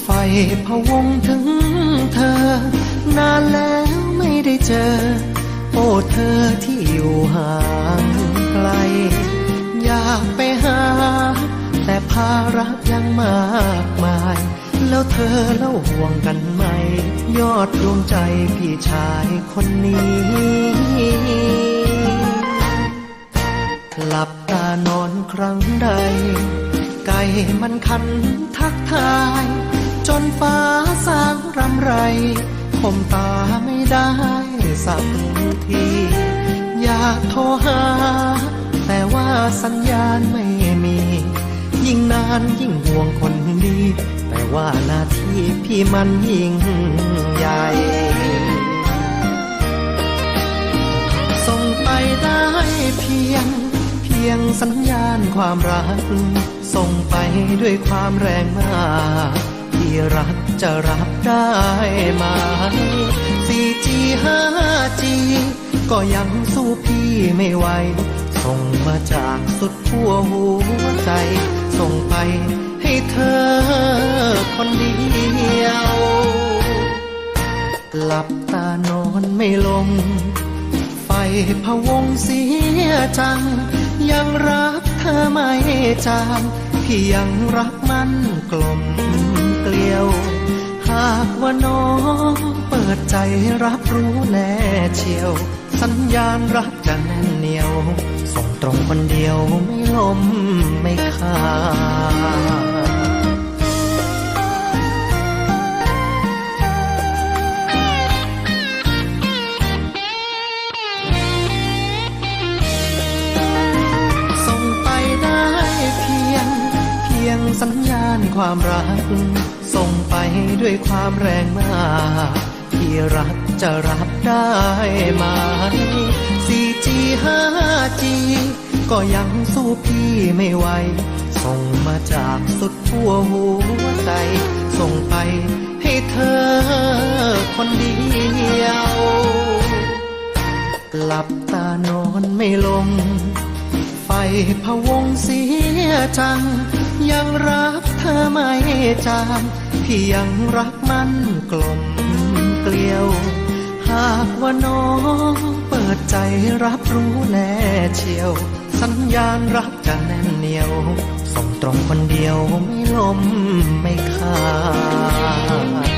ไฟพะวงถึงเธอนานแล้วไม่ได้เจอโอ้เธอที่อยู่ห่างไกลอยากไปหาแต่ภาระยังมากมายแล้วเธอเล่าห่วงกันไหมยอดดวงใจพี่ชายคนนี้หลับตานอนครั้งใดไก่มันคันทักทายจนฟ้าสางรำไรคมตาไม่ได้สักทีอยากโทรหาแต่ว่าสัญญาณไม่มียิ่งนานยิ่งห่วงคนดีแต่ว่าหน้าที่พี่มันยิ่งใหญ่ส่งไปได้เพียงสัญญาณความรักส่งไปด้วยความแรงมากที่รักจะรับได้ไหม 4G 5G ก็ยังสู้พี่ไม่ไหวส่งมาจากสุดขั้วหัวใจส่งไปให้เธอคนเดียวหลับตานอนไม่ลงไฟพะวงเสียจังยังรักเธอไม่จางพี่ยังรักมันกลมเกลียวหากว่าน้องเปิดใจรับรู้แน่เชียวสัญญาณรักจะแน่นเหนียวส่งตรงคนเดียวไม่ลมไม่ขาดสัญญาณความรักส่งไปด้วยความแรงมากที่รักจะรับได้ไหม 4G 5G ก็ยังสู้พี่ไม่ไหวส่งมาจากสุดขั้วหัวใจส่งไปให้เธอคนเดียวหลับตานอนไม่ลงไฟพะวงเสียจังยังรักเธอไม่จางพี่ยังรักมันกลมเกลียวหากว่าน้องเปิดใจรับรู้แน่เชียวสัญญาณรักจะแน่นเหนียวส่งตรงคนเดียวไม่ลมไม่ขาด